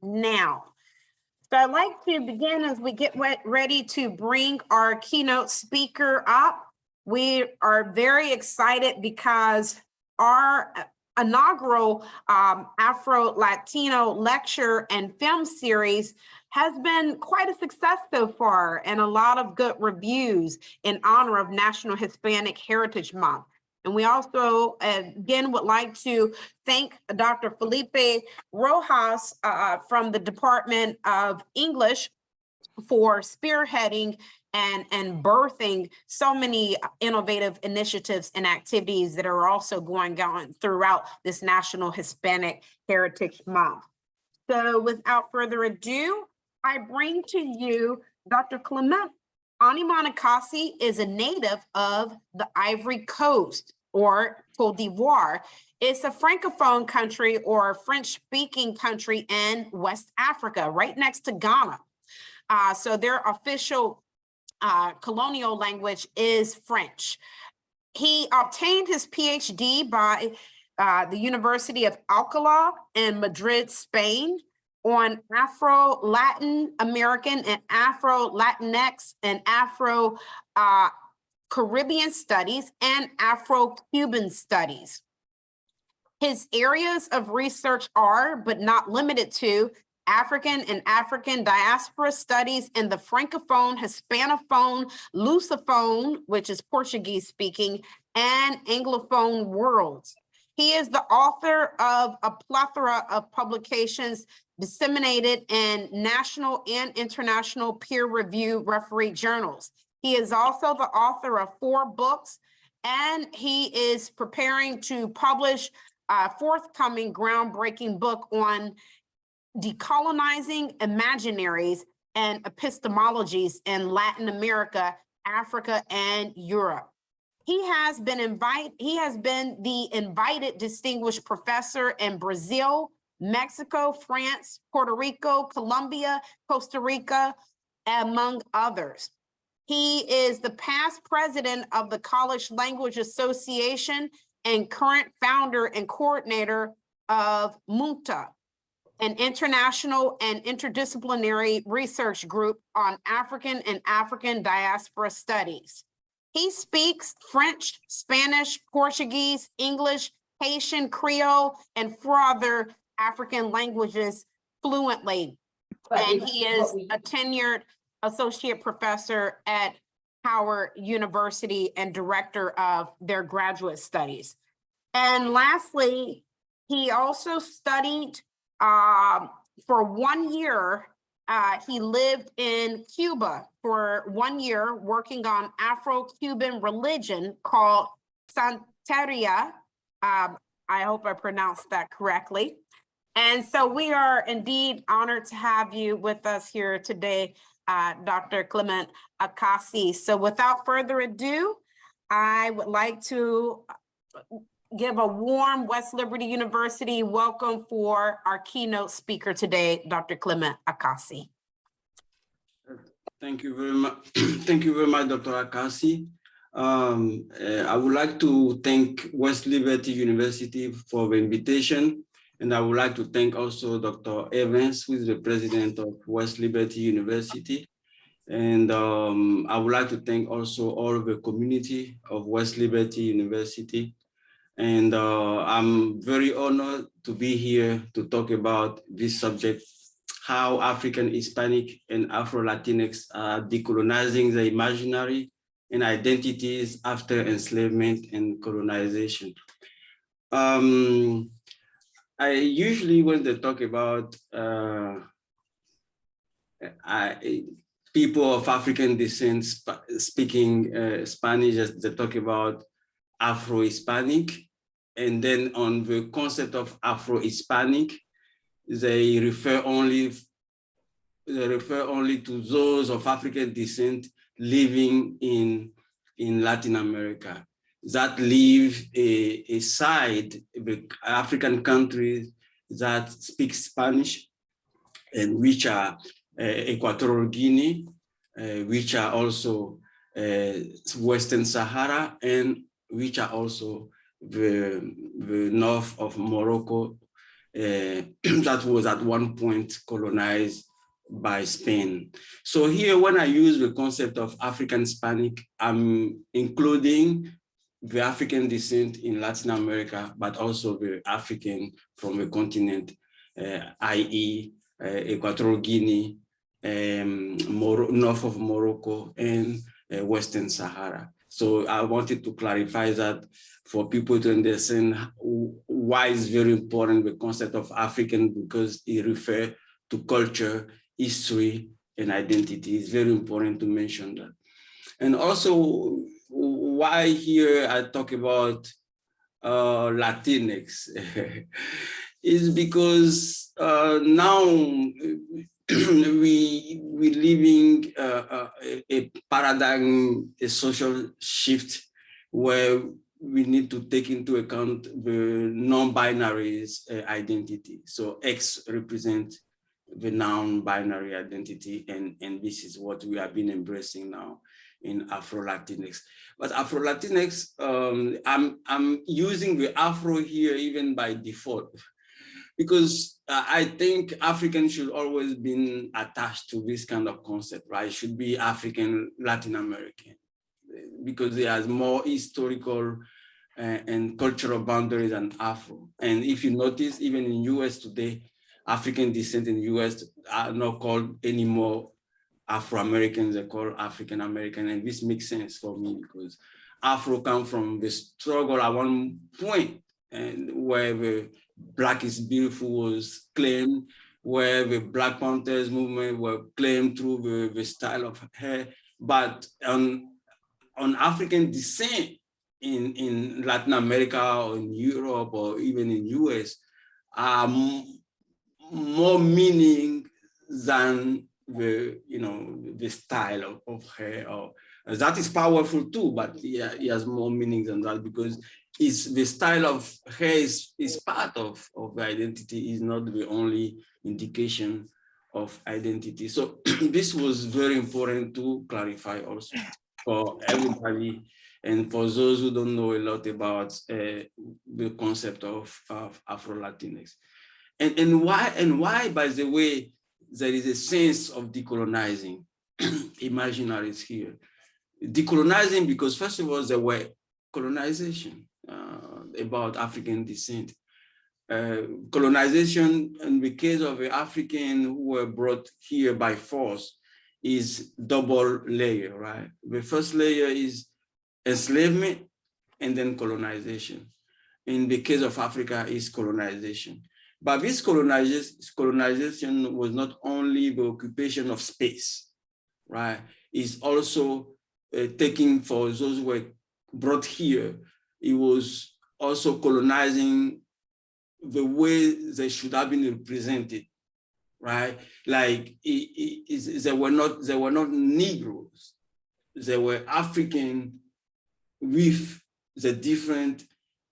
now. So I'd like to begin as we get ready to bring our keynote speaker up. We are very excited because our inaugural Afro Latino lecture and film series has been quite a success so far, and a lot of good reviews in honor of National Hispanic Heritage Month. And we also, again, would like to thank Dr. Felipe Rojas from the Department of English for spearheading and birthing so many innovative initiatives and activities that are also going on throughout this National Hispanic Heritage Month. So without further ado, I bring to you Dr. Clement. Akassi is a native of the Ivory Coast, or Cote d'Ivoire. It's a Francophone country or French-speaking country in West Africa, right next to Ghana. So their official colonial language is French. He obtained his PhD by the University of Alcalá in Madrid, Spain, on Afro Latin American and Afro Latinx and Afro Caribbean studies and Afro-Cuban studies. His areas of research are, but not limited to, African and African diaspora studies in the Francophone, Hispanophone, Lusophone, which is Portuguese speaking, and Anglophone worlds. He is the author of a plethora of publications disseminated in national and international peer-reviewed referee journals. He is also the author of 4 books, and he is preparing to publish a forthcoming groundbreaking book on decolonizing imaginaries and epistemologies in Latin America, Africa, and Europe. He has been the invited distinguished professor in Brazil, Mexico, France, Puerto Rico, Colombia, Costa Rica, among others. He is the past president of the College Language Association and current founder and coordinator of MUNTA, an international and interdisciplinary research group on African and African diaspora studies. He speaks French, Spanish, Portuguese, English, Haitian, Creole, and 4 other African languages fluently. And he is a tenured associate professor at Howard University and director of their graduate studies. And lastly, he also studied for 1 year. He lived in Cuba for 1 year working on Afro-Cuban religion called Santeria. I hope I pronounced that correctly. And so we are indeed honored to have you with us here today, Dr. Clement Akassi. So without further ado, I would like to give a warm West Liberty University welcome for our keynote speaker today, Dr. Clement Akassi. Thank you very much. Thank you very much, Dr. Akassi. I would like to thank West Liberty University for the invitation. And I would like to thank also Dr. Evans, who is the president of West Liberty University. And I would like to thank also all of the community of West Liberty University. And I'm very honored to be here to talk about this subject, how African, Hispanic, and Afro-Latinx are decolonizing the imaginary and identities after enslavement and colonization. I usually, when they talk about people of African descent speaking Spanish, they talk about Afro-Hispanic, and then on the concept of Afro-Hispanic, they refer only to those of African descent living in Latin America, that leave aside the African countries that speak Spanish, and which are Equatorial Guinea, which are also Western Sahara, and which are also the north of Morocco that was at one point colonized by Spain. So here, when I use the concept of African Hispanic, I'm including the African descent in Latin America, but also the African from the continent, i.e. Equatorial Guinea, north of Morocco, and Western Sahara. So I wanted to clarify that for people to understand why it's very important, the concept of African, because it refers to culture, history, and identity. It's very important to mention that. And also, why here I talk about Latinx is because now we living a paradigm, a social shift where we need to take into account the non-binaries identity. So X represents the non-binary identity, and this is what we have been embracing now in Afro Latinx. But Afro Latinx, I'm using the Afro here even by default, because I think African should always be attached to this kind of concept, right? It should be African Latin American, because it has more historical and cultural boundaries than Afro. And if you notice, even in US today, African descent in the US are not called anymore Afro-Americans, they're called African-American. And this makes sense for me because Afro comes from the struggle at one point, and where the Black is Beautiful was claimed, where the Black Panthers movement were claimed through the style of hair. But on African descent in Latin America or in Europe or even in US, more meaning than the style of hair. Or that is powerful too, but yeah, it has more meaning than that, because it's the style of hair is part of the identity, is not the only indication of identity. So this was very important to clarify also for everybody, and for those who don't know a lot about the concept of Afro Latinx. And why, by the way, there is a sense of decolonizing imaginaries here. Decolonizing because, first of all, there were colonization about African descent. Colonization in the case of the African who were brought here by force is double layer, right? The first layer is enslavement and then colonization. In the case of Africa, is colonization. But this colonization was not only the occupation of space, right? It's also taking, for those who were brought here, it was also colonizing the way they should have been represented, right? Like they were not Negroes, they were African with the different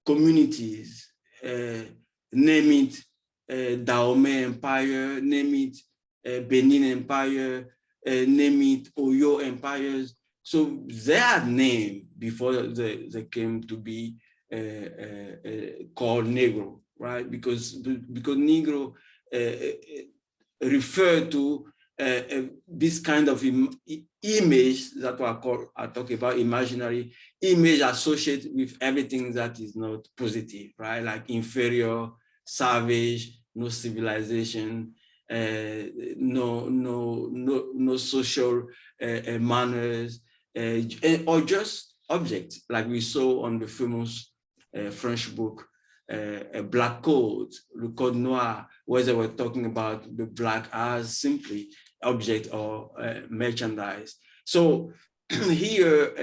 communities, name it Dahomey Empire, name it Benin Empire, name it Oyo empires. So their name before they came to be called Negro, right? Because Negro refer to this kind of image that I talk about, imaginary image associated with everything that is not positive, right? Like inferior, savage, no civilization, no social manners, or just objects, like we saw on the famous French book, Black Code, Le Code Noir, where they were talking about the Black as simply object or merchandise. So here,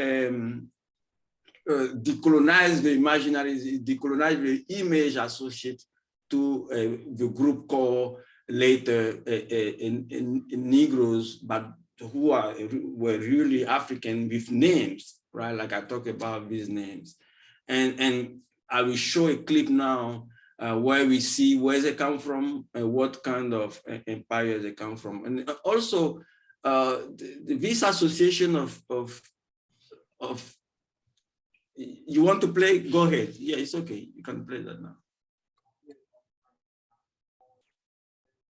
decolonize the imaginaries, decolonize the image associated to the group called later in Negroes, but who were really African with names, right? Like I talk about these names. And I will show a clip now where we see where they come from and what kind of empire they come from. And also this association of you want to play? Go ahead. Yeah, it's okay. You can play that now.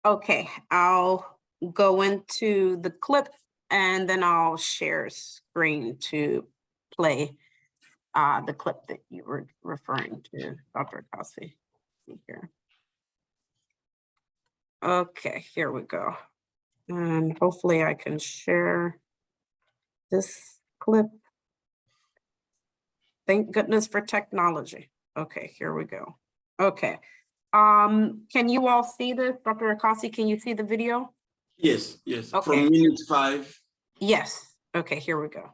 Okay, I'll go into the clip and then I'll share screen to play the clip that you were referring to, Dr. Akassi. Here. Okay, here we go. And hopefully I can share this clip. Thank goodness for technology. Okay, here we go. Okay. Can you all see this? Dr. Akassi, can you see the video? Yes, yes. Okay. From minute 5. Yes. Okay, here we go.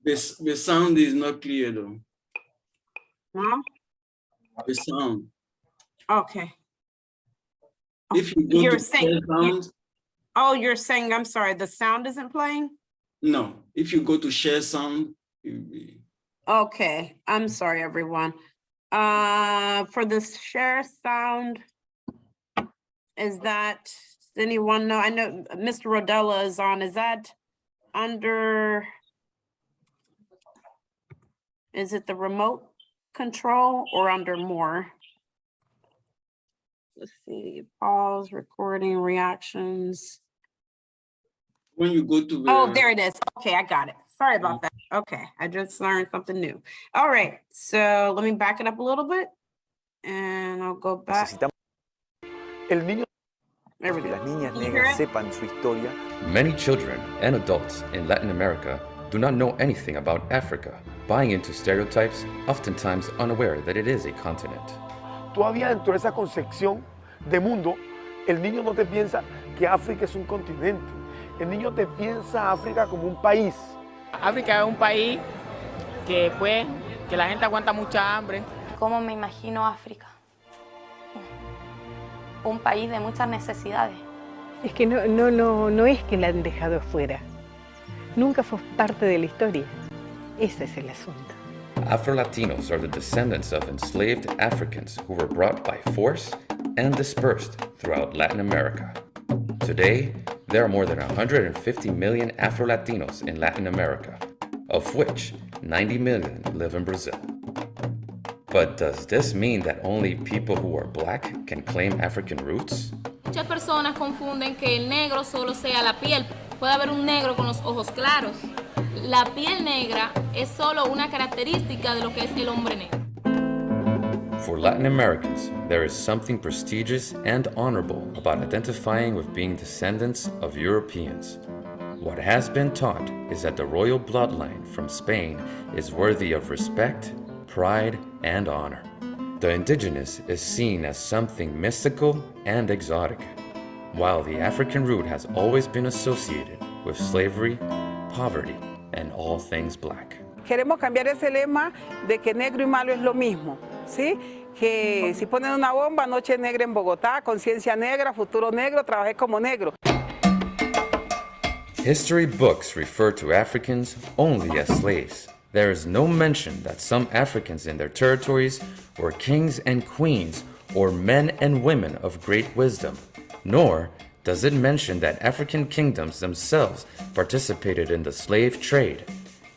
The sound is not clear though. Huh? The sound. Okay. If you go You're to saying, share sound, you're saying, I'm sorry, the sound isn't playing? no. If you go to share sound, Okay, I'm sorry, everyone. For the share sound, is that, does anyone know? I know Mr. Rodella is on. Is that under, is it the remote control or under more? Let's see, pause, recording, reactions. when you go to the, Oh, there it is. Okay, I got it. Sorry about that. Okay, I just learned something new. All right, so let me back it up a little bit and I'll go back. El niño There we que go. las niñas Can you hear negras it? sepan su historia. Many children and adults in Latin America do not know anything about Africa, buying into stereotypes, oftentimes unaware that it is a continent. Todavía dentro de esa concepción de mundo, el niño no te piensa que África es un continente. El niño te piensa África como un país. África es un país que pues, que la gente aguanta mucha hambre. ¿Cómo me imagino África? Un país de muchas necesidades. Es que no es que la han dejado fuera. Nunca fue parte de la historia. Ese es el asunto. Afro Latinos are the descendants of enslaved Africans who were brought by force and dispersed throughout Latin America. Today, there are more than 150 million Afro Latinos in Latin America, of which 90 million live in Brazil. But does this mean that only people who are black can claim African roots? Muchas personas confunden que el negro solo sea la piel. Puede haber un negro con los ojos claros. La piel negra es solo una característica de lo que es el hombre negro. For Latin Americans, there is something prestigious and honorable about identifying with being descendants of Europeans. What has been taught is that the royal bloodline from Spain is worthy of respect, pride, and honor. The indigenous is seen as something mystical and exotic, while the African root has always been associated with slavery, poverty, and all things black. Queremos cambiar ese lema de que negro y malo es lo mismo, ¿sí? Que si ponen una bomba, noche negra en Bogotá, conciencia negra, futuro negro, trabajé como negro. History books refer to Africans only as slaves. There is no mention that some Africans in their territories were kings and queens or men and women of great wisdom, nor does it mention that African kingdoms themselves participated in the slave trade,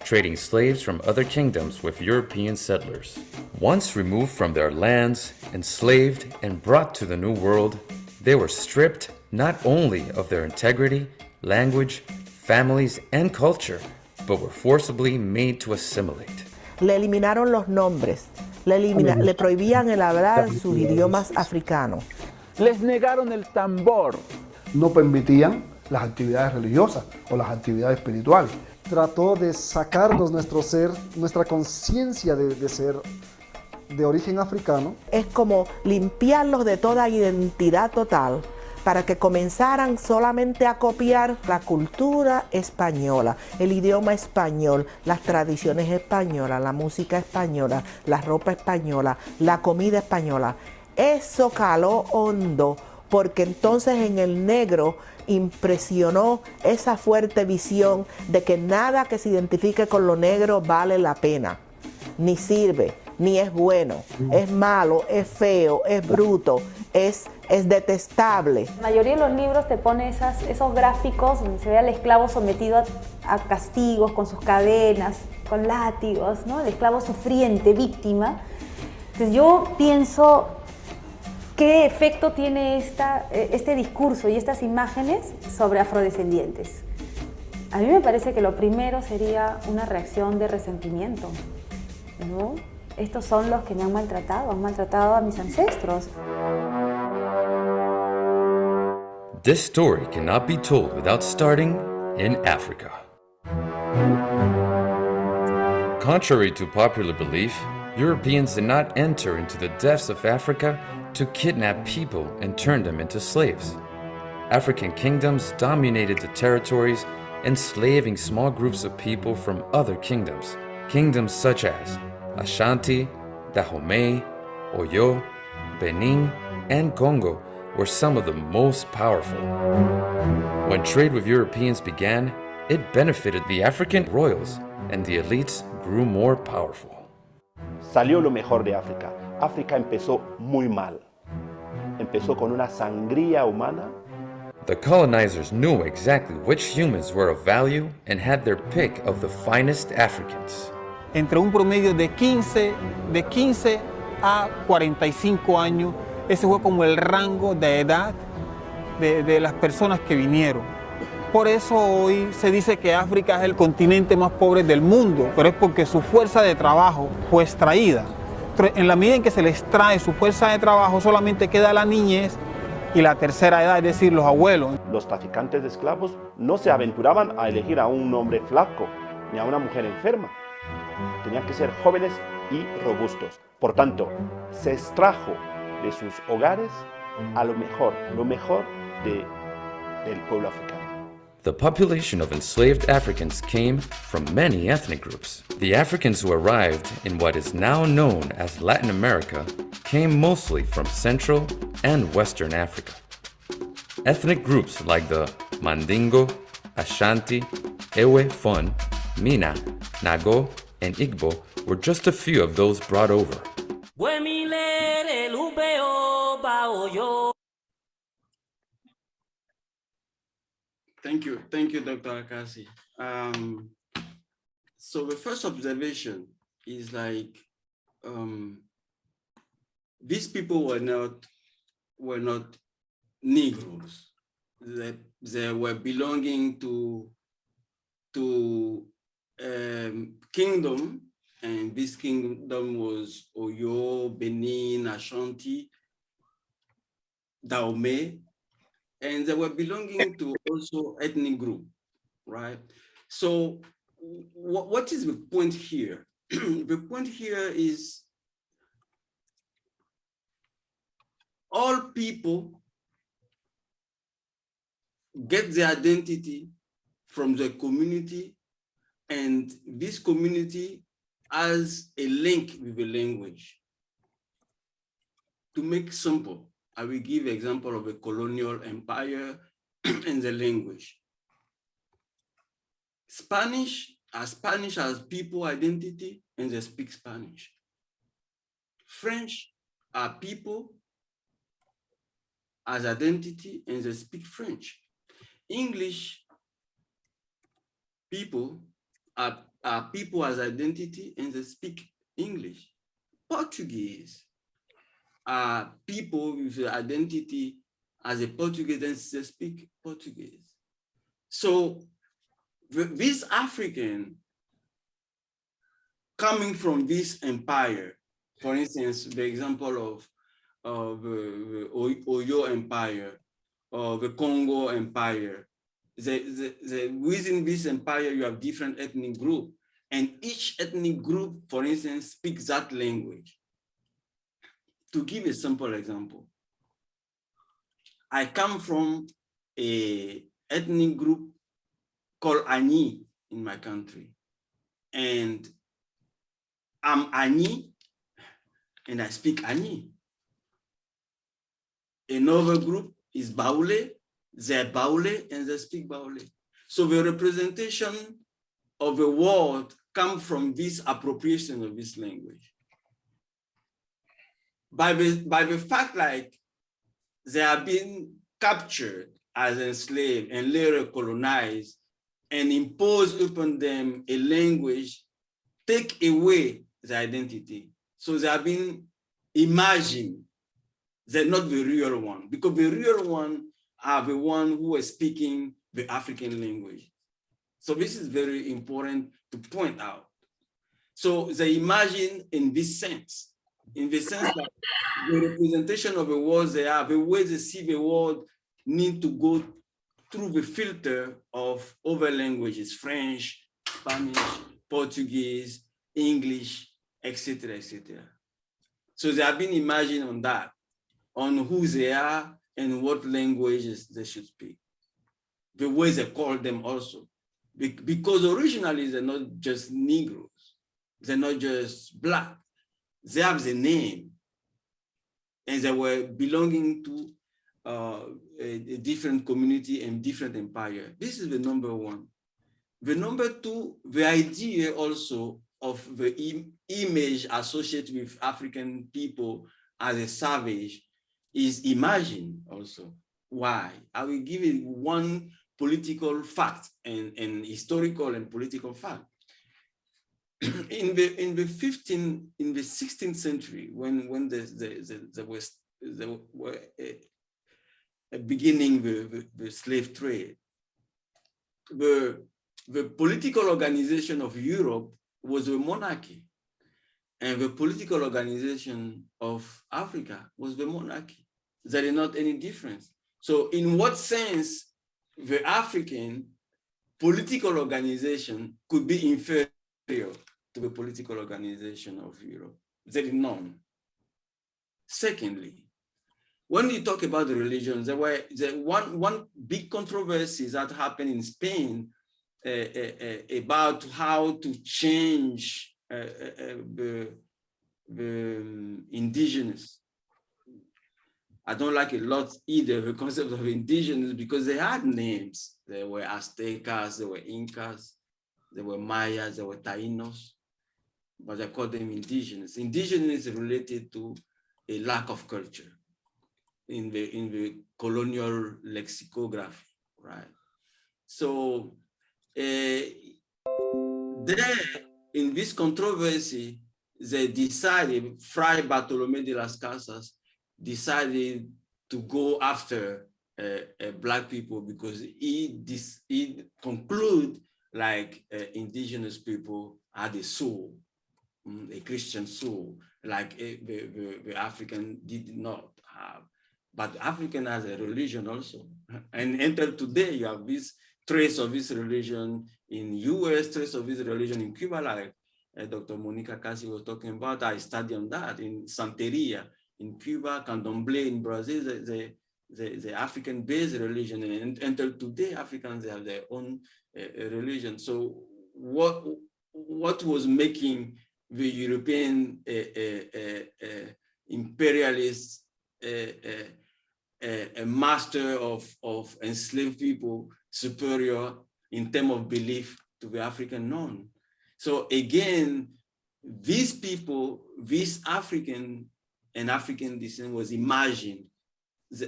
trading slaves from other kingdoms with European settlers. Once removed from their lands, enslaved, and brought to the New World, they were stripped not only of their integrity, language, families, and culture, but were forcibly made to assimilate. Le eliminaron los nombres, le prohibían el hablar sus idiomas africanos. Les negaron el tambor. No permitían las actividades religiosas o las actividades espirituales. Trató de sacarnos nuestro ser, nuestra conciencia de ser de origen africano. Es como limpiarlos de toda identidad total para que comenzaran solamente a copiar la cultura española, el idioma español, las tradiciones españolas, la música española, la ropa española, la comida española. Eso caló hondo porque entonces en el negro impresionó esa fuerte visión de que nada que se identifique con lo negro vale la pena, ni sirve, ni es bueno, es malo, es feo, es bruto, es detestable. La mayoría de los libros te pone esos gráficos donde se ve al esclavo sometido a castigos con sus cadenas, con látigos, ¿no? El esclavo sufriente, víctima. Entonces yo pienso, ¿qué efecto tiene este discurso y estas imágenes sobre afrodescendientes? A mí me parece que lo primero sería una reacción de resentimiento, ¿no? Estos son los que me han maltratado a mis ancestros. This story cannot be told without starting in Africa. Contrary to popular belief, Europeans did not enter into the depths of Africa to kidnap people and turn them into slaves. African kingdoms dominated the territories, enslaving small groups of people from other kingdoms. Kingdoms such as Ashanti, Dahomey, Oyo, Benin, and Congo were some of the most powerful. When trade with Europeans began, it benefited the African royals, and the elites grew more powerful. Salió lo mejor de África. África empezó muy mal. Empezó con una sangría humana. The colonizers knew exactly which humans were of value and had their pick of the finest Africans. Entre un promedio de 15 a 45 años, ese fue como el rango de edad de las personas que vinieron. Por eso hoy se dice que África es el continente más pobre del mundo, pero es porque su fuerza de trabajo fue extraída. En la medida en que se les extrae su fuerza de trabajo, solamente queda la niñez y la tercera edad, es decir, los abuelos. Los traficantes de esclavos no se aventuraban a elegir a un hombre flaco ni a una mujer enferma. Tenían que ser jóvenes y robustos. Por tanto, se extrajo de sus hogares a lo mejor del pueblo africano. The population of enslaved Africans came from many ethnic groups. The Africans who arrived in what is now known as Latin America came mostly from Central and Western Africa. Ethnic groups like the Mandingo, Ashanti, Ewe Fon, Mina, Nago, and Igbo were just a few of those brought over. Thank you, Dr. Akassi. So the first observation is like these people were not Negroes. They were belonging to kingdom, and this kingdom was Oyo, Benin, Ashanti, Dahomey, and they were belonging to also ethnic group, right? So what is the point here? The point here is all people get their identity from the community, and this community has a link with the language. To make simple, I will give an example of a colonial empire and the language. Spanish has people identity and they speak Spanish. French are people as identity and they speak French. English people are people as identity and they speak English. Portuguese are people with identity as a Portuguese and they speak Portuguese. So this African coming from this empire, for instance, the example of the Oyo Empire or the Congo Empire, within this empire, you have different ethnic groups, and each ethnic group, for instance, speaks that language. To give a simple example, I come from an ethnic group called Ani in my country, and I'm Ani, and I speak Ani. Another group is Baule, they're Baule, and they speak Baule. So the representation of a word comes from this appropriation of this language. By the fact like they are being captured as enslaved and later colonized and impose upon them a language, take away the identity. So they are being imagined. They're not the real one, because the real one are the one who are speaking the African language. So this is very important to point out. So they imagine in this sense, in the sense that the representation of the words they are, the way they see the world need to go through the filter of other languages, French, Spanish, Portuguese, English, etc., etc. So they have been imagined on that, on who they are and what languages they should speak. The way they call them also. Because originally they're not just Negroes, they're not just Black. They have the name, and they were belonging to a different community and different empire. This is the number one. The number two, the idea also of the image associated with African people as a savage is imagined also. Why? I will give it one political fact and historical and political fact. In the 16th century, when there were beginning the slave trade, the political organization of Europe was a monarchy, and the political organization of Africa was the monarchy. There is not any difference. So in what sense the African political organization could be inferior to the political organization of Europe? There is none. Secondly, when you talk about the religions, there were one big controversy that happened in Spain about how to change the indigenous. I don't like a lot either the concept of indigenous, because they had names. There were Aztecas, there were Incas, there were Mayas, there were Taínos, but I call them indigenous. Indigenous is related to a lack of culture in the colonial lexicography, right? So there, in this controversy, they decided, Fray Bartolomé de las Casas decided to go after Black people, because he concluded like indigenous people had a soul, a Christian soul, like the African did not have. But African has a religion also. And until today, you have this trace of this religion in US, trace of this religion in Cuba, like Dr. Monica Akassi was talking about. I studied on that in Santeria, in Cuba, Candomblé in Brazil, the African-based religion. And until today, Africans have their own religion. So what was making the European imperialists a master of enslaved people superior in terms of belief to the African known? So again, these people, this African and African descent was imagined.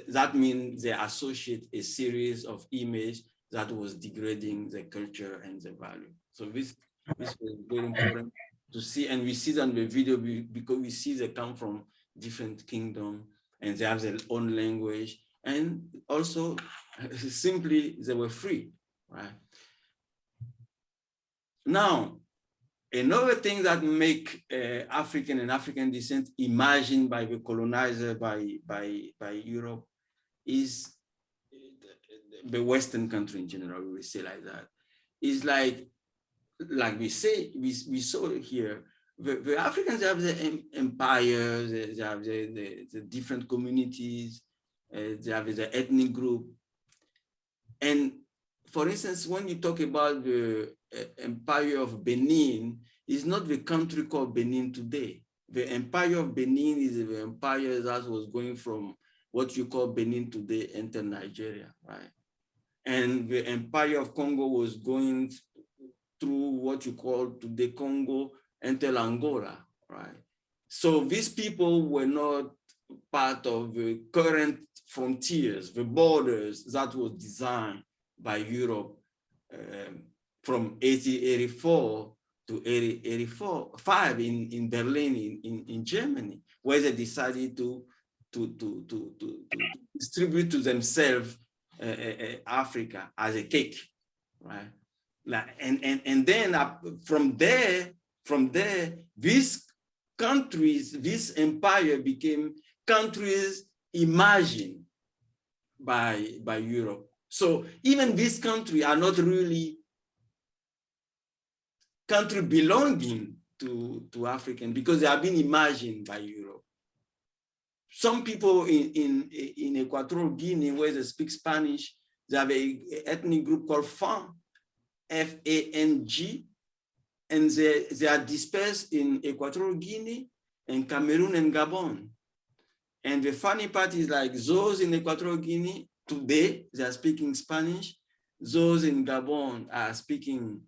That means they associate a series of images that was degrading the culture and the value. So this was very important to see, and we see that in the video because we see they come from different kingdoms and they have their own language, and also simply they were free, right? Now, another thing that make African and African descent imagined by the colonizer, by Europe, is the Western country in general, we will say like that. Is like we say, we saw here, the Africans have the empires, they have the different communities, they have the ethnic group. And for instance, when you talk about the empire of Benin, it's not the country called Benin today. The empire of Benin is the empire that was going from what you call Benin today enter Nigeria, right? And the Empire of Congo was going through what you call today Congo enter Angola, right? So these people were not part of the current frontiers, the borders that was designed by Europe from 1884 to 1885 in Berlin, in Germany, where they decided to distribute to themselves Africa as a cake, right? And then from there, these countries, this empire became countries imagined by Europe. So even these countries are not really country belonging to African because they have been imagined by Europe. Some people in Equatorial Guinea, where they speak Spanish, they have an ethnic group called Fang, F-A-N-G, and they are dispersed in Equatorial Guinea and Cameroon and Gabon. And the funny part is like those in Equatorial Guinea, today, they are speaking Spanish. Those in Gabon are speaking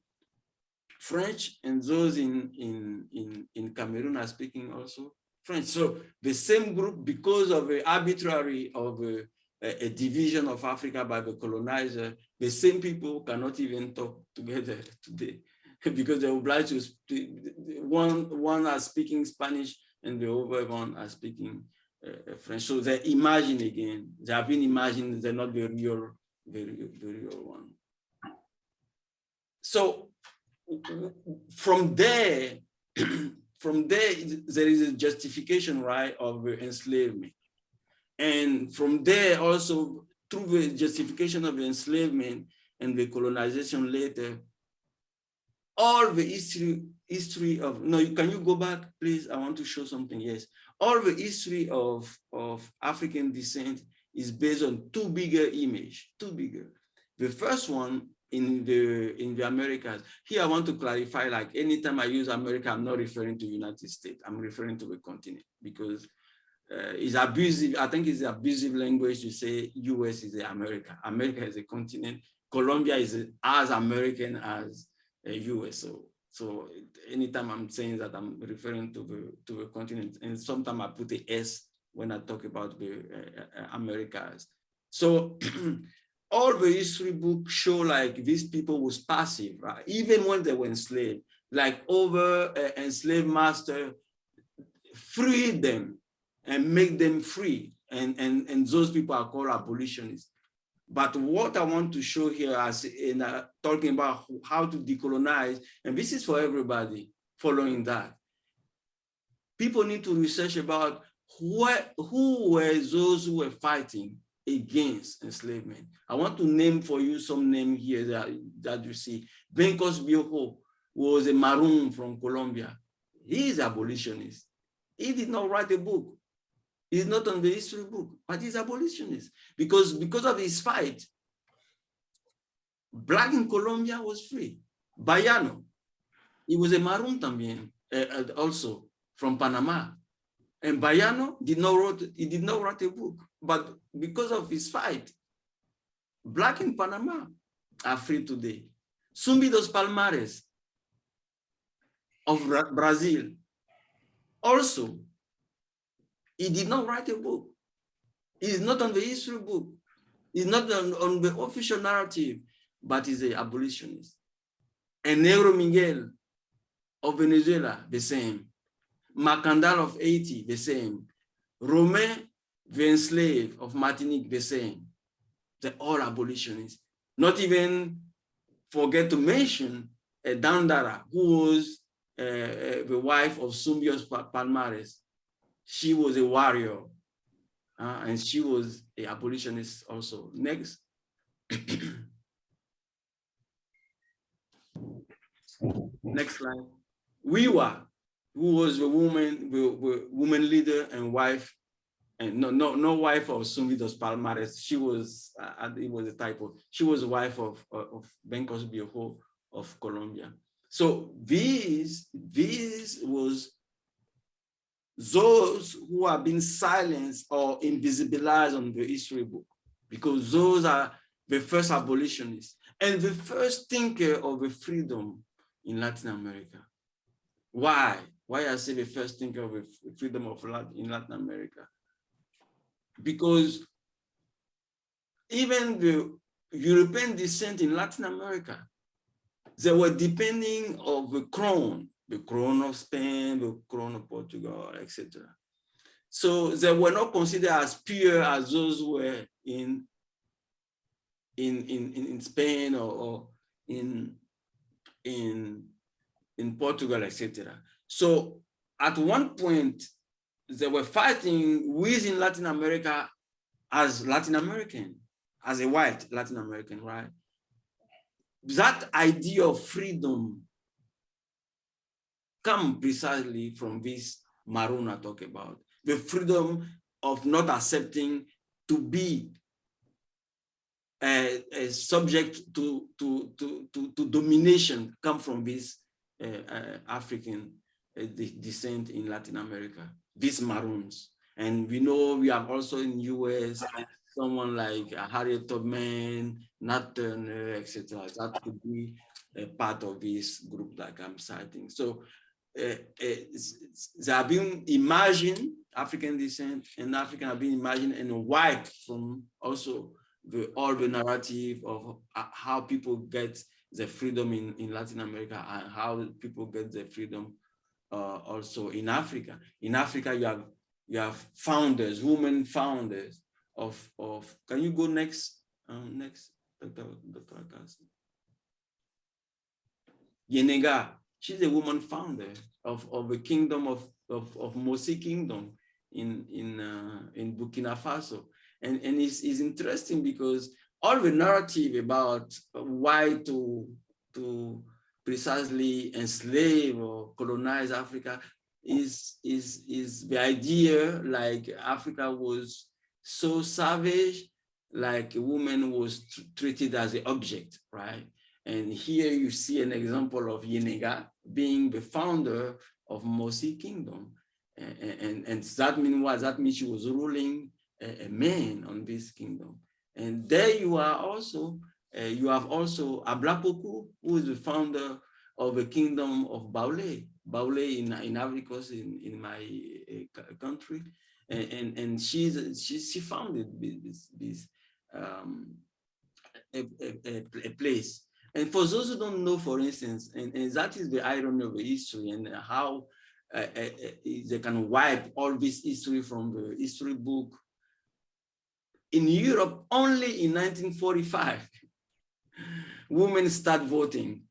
French, and those in Cameroon are speaking also French. So the same group, because of the arbitrary of a division of Africa by the colonizer, the same people cannot even talk together today because they're obliged to speak, one are speaking Spanish and the other one are speaking French. So they imagine again, they have been imagined, they're not the real one. So from there, there is a justification, right, of enslavement. And from there also, through the justification of the enslavement and the colonization later, all the history of, no, can you go back, please? I want to show something, yes. All the history of African descent is based on two bigger images, two bigger. The first one in the Americas. Here I want to clarify, like anytime I use America, I'm not referring to United States, I'm referring to the continent because it's abusive. I think it's abusive language to say US is America. America is a continent. Colombia is as American as US. So anytime I'm saying that, I'm referring to the continent, and sometimes I put the S when I talk about the Americas. So all the history books show like these people was passive, right? Even when they were enslaved, like enslaved master freed them and make them free. And those people are called abolitionists. But what I want to show here as in talking about how to decolonize, and this is for everybody following that, people need to research about who were those who were fighting against enslavement. I want to name for you some name here that you see. Bencos Biojo was a Maroon from Colombia. He is abolitionist. He did not write a book. He's not on the history book, but he's abolitionist because of his fight, Black in Colombia was free. Bayano, he was a Maroon también, also from Panama. And Bayano did not write a book, but because of his fight, Black in Panama are free today. Zumbi dos Palmares of Brazil, also, he did not write a book. He's not on the history book. He's not on the official narrative, but he's an abolitionist. And Negro Miguel of Venezuela, the same. Macandal of Haiti, the same. Romain, the enslaved of Martinique, the same. They're all abolitionists. Not even forget to mention Dandara, who was the wife of Zumbi Palmares. She was a warrior, and she was an abolitionist also. Next. Next slide. Wiwa, who was the woman leader and wife, and no wife of Zumbi dos Palmares. She was, it was a typo. She was the wife of Bencos Biojo of Colombia. So this was those who have been silenced or invisibilized on the history book, because those are the first abolitionists and the first thinker of the freedom in Latin America. Why? Why I say the first thinker of the freedom in Latin America? Because even the European descent in Latin America, they were depending on the crown of Spain, the crown of Portugal, etc. So they were not considered as pure as those who were in Spain or in Portugal, etc. So at one point, they were fighting within Latin America as Latin American, as a white Latin American, right? That idea of freedom comes precisely from this maroon I talk about. The freedom of not accepting to be subject to domination come from this African descent in Latin America, these maroons. And we know we have also in US someone like Harriet Tubman, Nat Turner, etc. That could be a part of this group like I'm citing. So they have been imagined, African descent and African have been imagined and wiped from also all the narrative of how people get the freedom in Latin America and how people get the freedom also in Africa. In Africa, you have founders, women founders of can you go next? Next, Dr. Akassi. Yenega, she's a woman founder of the kingdom of Mosi Kingdom in Burkina Faso. And it's interesting because all the narrative about why to precisely enslave or colonize Africa is the idea like Africa was so savage, like a woman was treated as an object, right? And here you see an example of Yenega being the founder of Mosi Kingdom. And that means what? That means she was ruling a man on this kingdom. And there you are also, you have also Ablapoku, who is the founder of the kingdom of Baule in Ivory Coast in my country. And she founded this a place. And for those who don't know, for instance, and that is the irony of the history and how they can wipe all this history from the history book. In Europe, only in 1945, women start voting.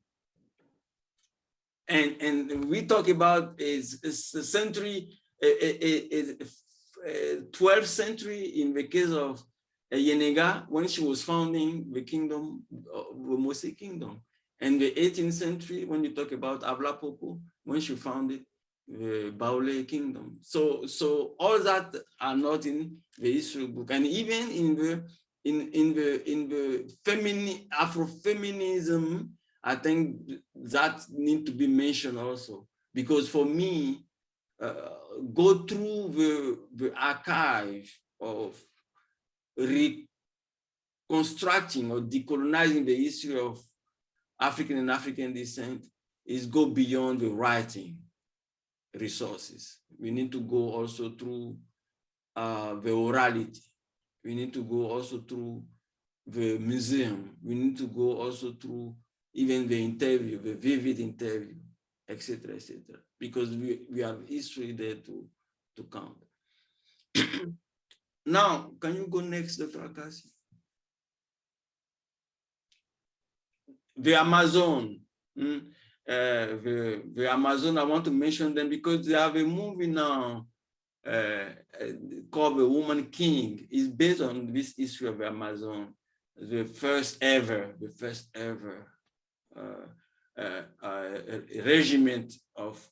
And we talk about a century, 12th century in the case of Yenega, when she was founding the kingdom, the Mosi Kingdom. And the 18th century, when you talk about Ablapoku, when she founded the Baule Kingdom. So all that are not in the history book. And even in the Afrofeminism, I think that need to be mentioned also. Because for me, go through the archive of reconstructing or decolonizing the history of African and African descent is go beyond the writing resources. We need to go also through the orality. We need to go also through the museum. We need to go also through even the interview, the vivid interview, etc., etc. Because we have history there to count. Now, can you go next, Dr. Akassi? The Amazon. The Amazon, I want to mention them because they have a movie now called The Woman King. It's based on this history of the Amazon, the first ever regiment of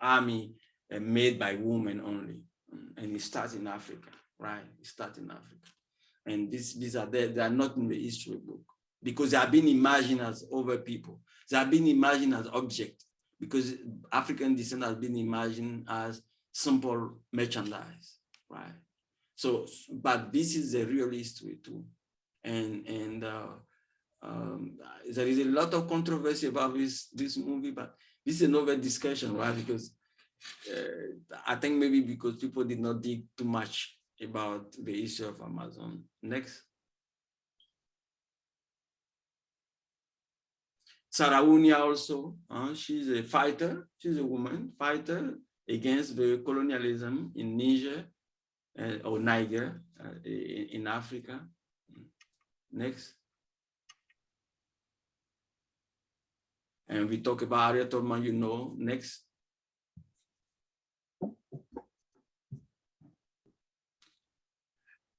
army made by women only. And it starts in Africa, right? It starts in Africa. And these are there, they are not in the history book because they have been imagined as over people. They have been imagined as objects because African descent has been imagined as simple merchandise, right? So, but this is the real history too. And there is a lot of controversy about this movie, but this is another discussion, right? Because I think maybe because people did not dig too much about the issue of Amazon. Next. Sarahunia also, she's a fighter. She's a woman fighter against the colonialism in Niger or Niger in Africa. Next. And we talk about Harriet Tubman, you know. Next.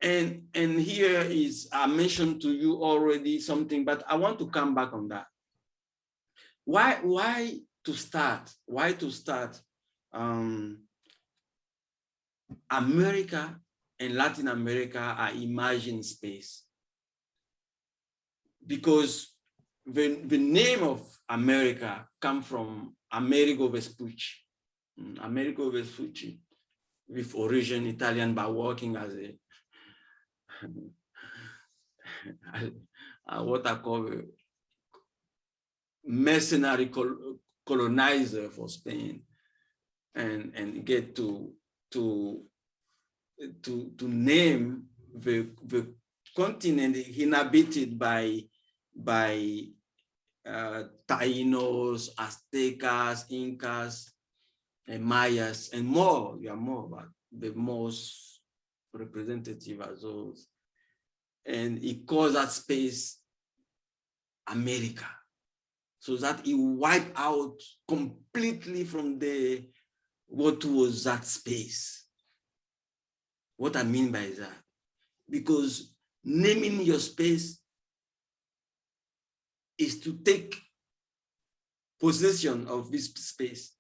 And here is, I mentioned to you already something, but I want to come back on that. Why to start? Why to start? America and Latin America are emerging space. Because the name of America comes from Amerigo Vespucci. Amerigo Vespucci, with origin Italian, but working as what I call a mercenary colonizer for Spain, and get to name the continent inhabited by Taínos, Aztecas, Incas, and Mayas, and more. You are more, but the most representative are those. And he calls that space America, so that he wiped out completely from what was that space. What I mean by that, because naming your space is to take possession of this space.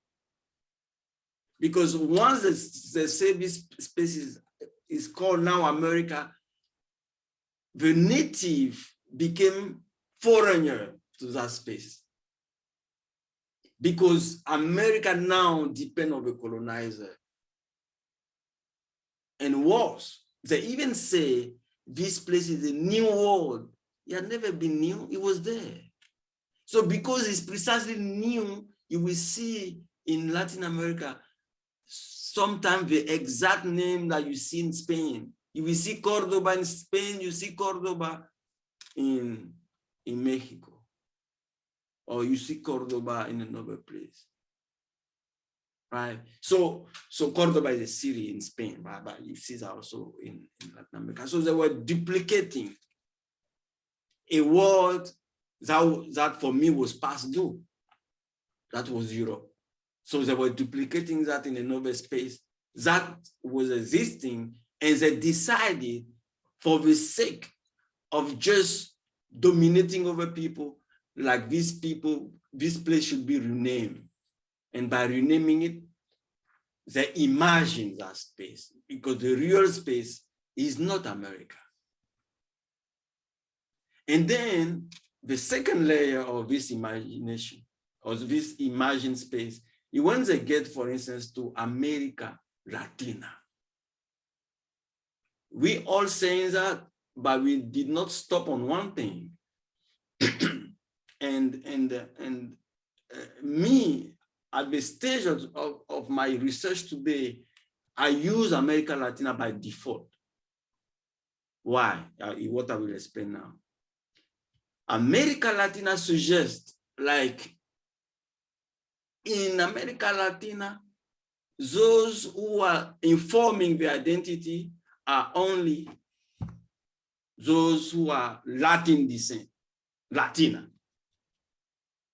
Because once the service space is called now America, the native became foreigner to that space. Because America now depends on the colonizer. And worse, they even say this place is a new world. It had never been new, it was there. So because it's precisely new, you will see in Latin America, sometimes the exact name that you see in Spain. You will see Cordoba in Spain, you see Cordoba in Mexico. Or you see Cordoba in another place. Right? So Cordoba is a city in Spain, but you see that also in Latin America. So they were duplicating a word that for me was past due. That was Europe. So they were duplicating that in another space that was existing, and they decided for the sake of just dominating over people, like these people, this place should be renamed. And by renaming it, they imagine that space, because the real space is not America. And then the second layer of this imagination, or this imagined space, is when they get, for instance, to America Latina. We all saying that, but we did not stop on one thing. Me, at the stage of my research today, I use America Latina by default. Why? What I will explain now. America Latina suggests, like, in America Latina, those who are informing the identity are only those who are Latin descent, Latina.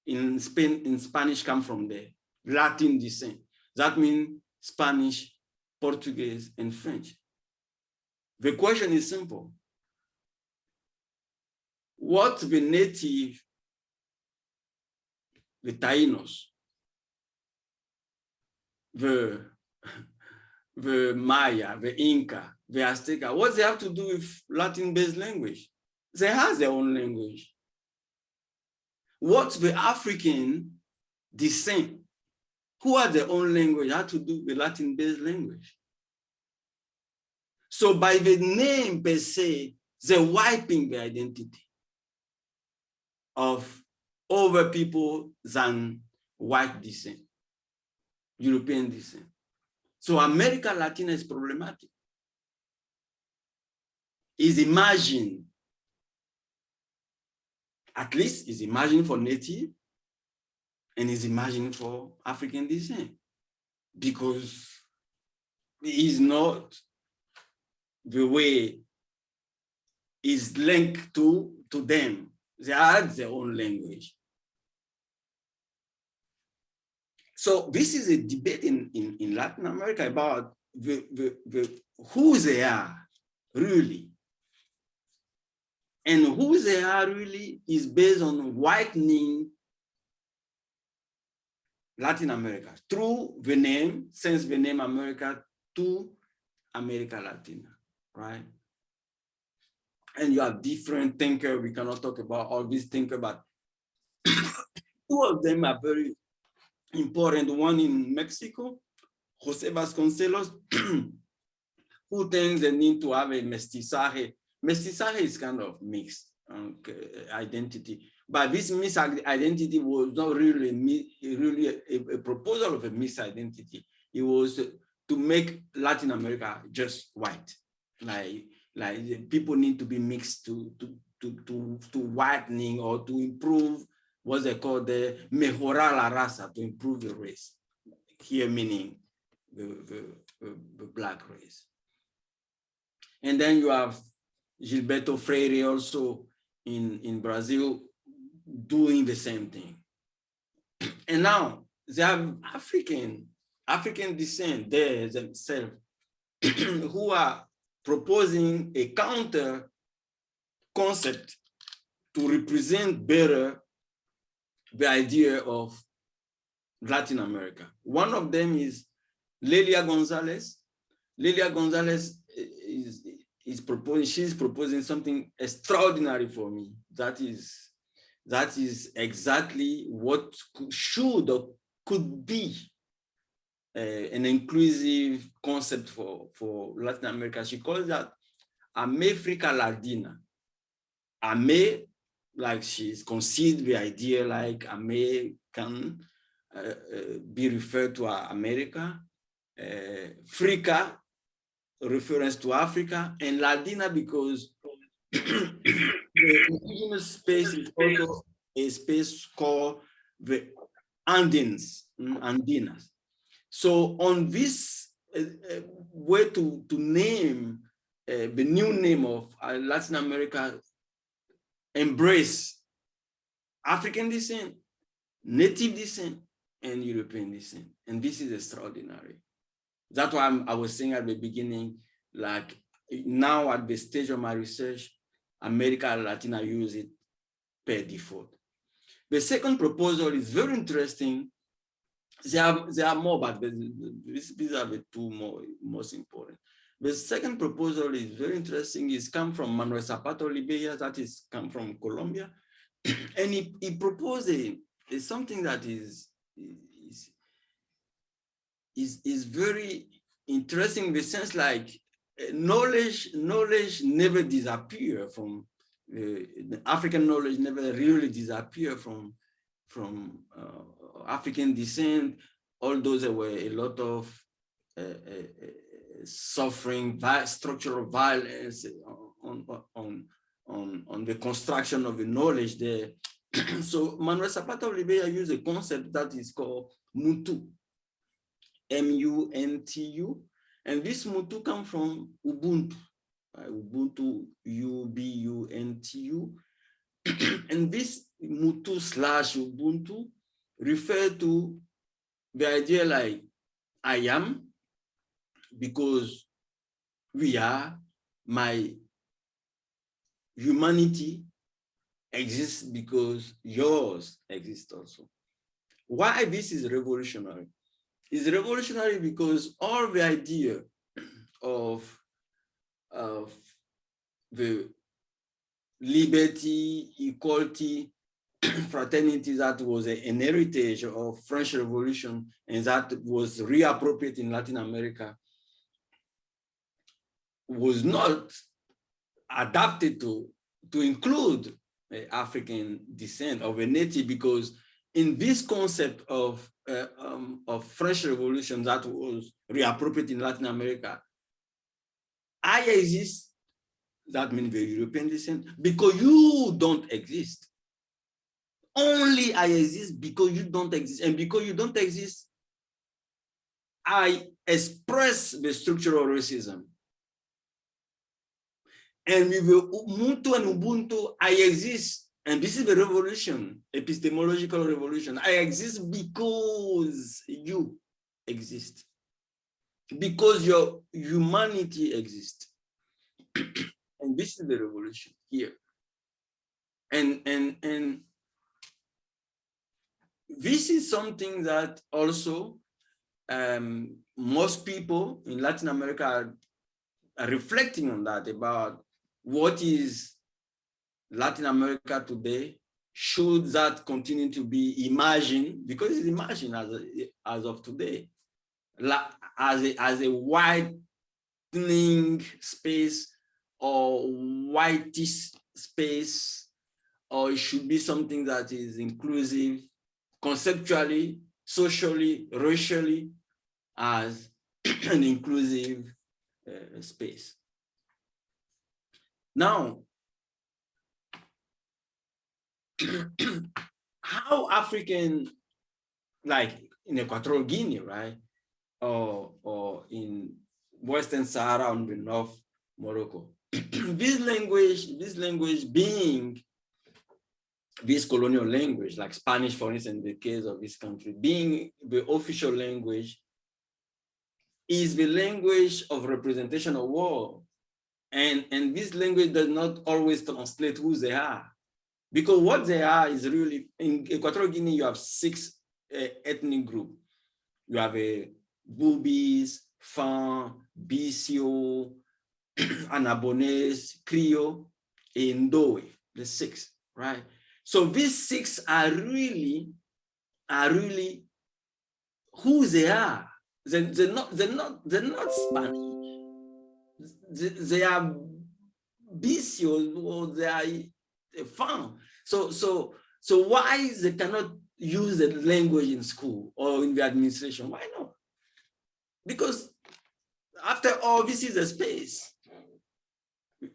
In Spanish come from there, Latin descent. That means Spanish, Portuguese, and French. The question is simple. What the native, the Taínos, the Maya, the Inca, the Azteca, what they have to do with Latin-based language? They have their own language. What the African descent who are their own language, had to do with Latin-based language. So by the name per se, they're wiping the identity of other people than white descent, European descent. So America Latina is problematic. Is imagined, at least is imagined for native and is imagined for African descent, because it is not the way is linked to them. They have their own language. So this is a debate in Latin America about who they are really. And who they are really is based on whitening Latin America through the name, since the name America to America Latina, right? And you have different thinkers. We cannot talk about all these thinkers, but two of them are very important. One in Mexico, Jose Vasconcelos, who thinks they need to have a mestizaje. Mestizaje is kind of mixed identity, but this mixed identity was not really a proposal of a mixed identity. It was to make Latin America just white, like people need to be mixed to whitening or to improve what they call the mejorar la raza, to improve the race. Here meaning the Black race. And then you have Gilberto Freire also in Brazil doing the same thing. And now they have African descent there themselves who are proposing a counter concept to represent better the idea of Latin America. One of them is Lelia Gonzalez. Lelia Gonzalez is proposing, she's proposing something extraordinary for me. That is exactly what should or could be an inclusive concept for Latin America. She calls that América Latina. Ame, like she's conceived the idea like Ame can be referred to America, Africa, reference to Africa, and Latina because the indigenous space is also a space called the Andinas. So on this way to name the new name of Latin America, embrace African descent, native descent, and European descent. And this is extraordinary. That's why I was saying at the beginning, like now at the stage of my research, America Latina use it per default. The second proposal is very interesting. There are more, but these are the two most important. The second proposal is very interesting. It's come from Manuel Zapata Oliveira, that is come from Colombia. And he proposed something that is very interesting in the sense like knowledge never disappear from the African knowledge never really disappear from African descent, although there were a lot of suffering, structural violence on the construction of the knowledge there. So Manuel Zapata Oliveira used a concept that is called Muntu, M-U-N-T-U, and this Muntu comes from Ubuntu, Ubuntu, U-B-U-N-T-U, and this Muntu / Ubuntu refer to the idea like I am because we are, my humanity exists because yours exists also. Why this is revolutionary? It's revolutionary because all the idea of the liberty, equality, fraternity that was an heritage of French Revolution and that was reappropriated in Latin America was not adapted to include African descent of a native, because in this concept of French Revolution that was reappropriated in Latin America, I exist, that means the European descent, because you don't exist. Only I exist because you don't exist. And because you don't exist, I express the structural racism. And with Ubuntu and Ubuntu, I exist. And this is the revolution, epistemological revolution. I exist because you exist. Because your humanity exists. And this is the revolution here. And this is something that also most people in Latin America are reflecting on that, about what is Latin America today. Should that continue to be imagined, because it's imagined as of today, as a widening space or whitish space, or it should be something that is inclusive conceptually, socially, racially, as an inclusive space. Now, how African, like in Equatorial Guinea, right, or in Western Sahara on the North Morocco, this language being this colonial language, like Spanish, for instance, in the case of this country, being the official language, is the language of representation of war. And this language does not always translate who they are. Because what they are is really, in Equatorial Guinea, you have 6 ethnic groups. You have Bubis, Fan, Bisio, Anabonese, Creole, and Ndowe, the 6, right? So these 6 are really who they are. They're not Spanish. They are Bisio, or they are Fan. So why they cannot use the language in school or in the administration? Why not? Because after all, this is a space.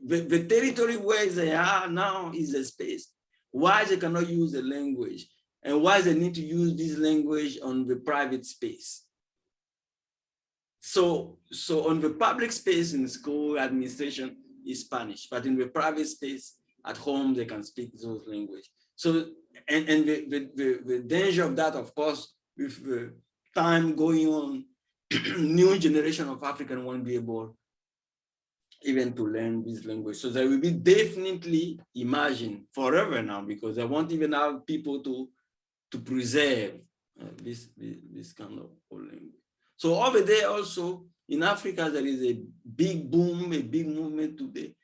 The territory where they are now is a space. Why they cannot use the language, and why they need to use this language on the private space? So on the public space in school, administration is Spanish, but in the private space at home, they can speak those language. So, and the danger of that, of course, with the time going on, new generation of Africans won't be able even to learn this language. So they will be definitely imagined forever now, because they won't even have people to preserve this kind of language. So over there also in Africa, there is a big boom, a big movement today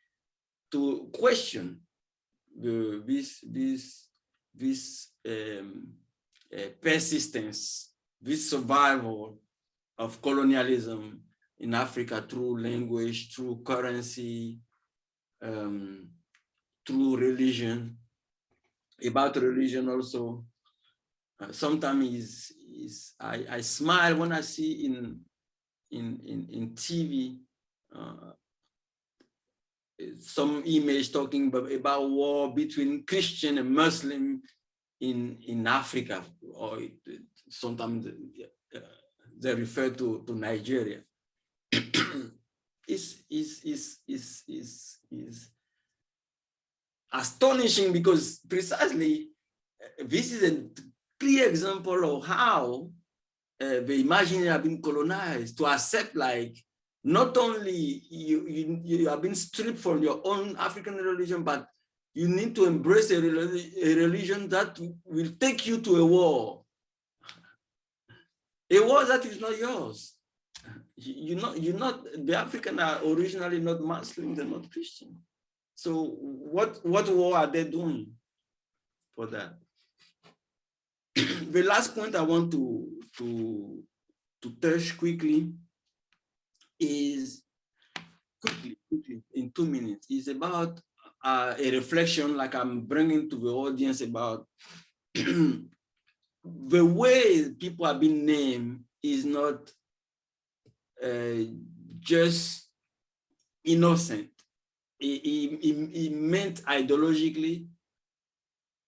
to question this persistence, this survival of colonialism in Africa through language, through currency, through religion. About religion also, sometimes I smile when I see in TV some image talking about war between Christian and Muslim in Africa, or sometimes they refer to Nigeria. Is astonishing, because precisely this is a clear example of how the imaginary have been colonized to accept, like, not only you have been stripped from your own African religion, but you need to embrace a religion that will take you to a war that is not yours. The Africans are originally not Muslim, they're not Christian. So what war are they doing for that? The last point I want to touch quickly is quickly in 2 minutes is about a reflection, like I'm bringing to the audience about the way people are being named is not just innocent. It meant ideologically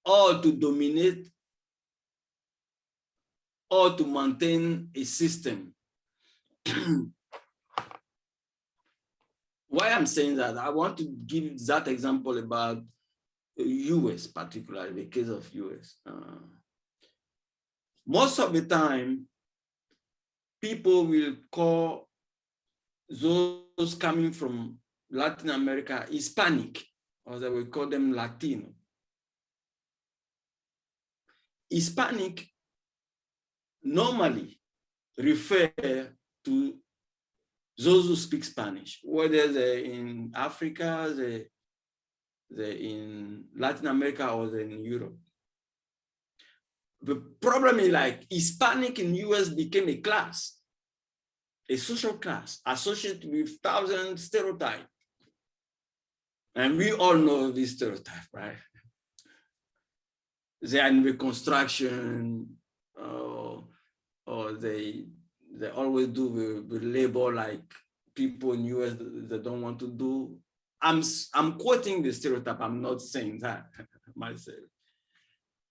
or to dominate or to maintain a system. Why I'm saying that, I want to give that example about the US, particularly the case of US. Most of the time, people will call those coming from Latin America Hispanic, or they will call them Latino. Hispanic normally refer to those who speak Spanish, whether they're in Africa, they're in Latin America, or they're in Europe. The problem is, like, Hispanic in US became a class, a social class associated with thousands stereotypes. And we all know this stereotype, right? They are in reconstruction, or they always do the labor like people in US they don't want to do. I'm quoting the stereotype, I'm not saying that myself.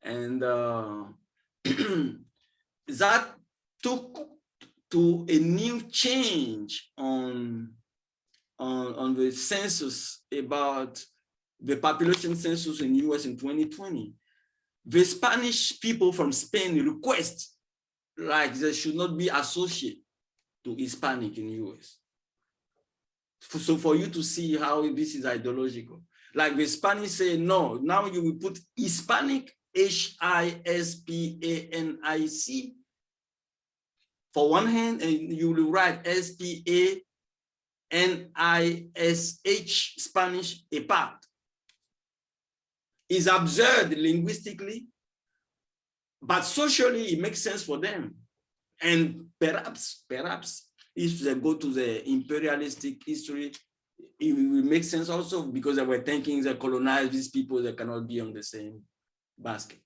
And that took to a new change on the census, about the population census in US in 2020. The Spanish people from Spain request, like, they should not be associated to Hispanic in US. So for you to see how this is ideological, like the Spanish say, no, now you will put Hispanic, Hispanic, for one hand, and you will write Spanish, Spanish, apart. It's absurd linguistically, but socially it makes sense for them. And perhaps if they go to the imperialistic history, it will make sense also, because they were thinking they colonized these people that cannot be on the same basket,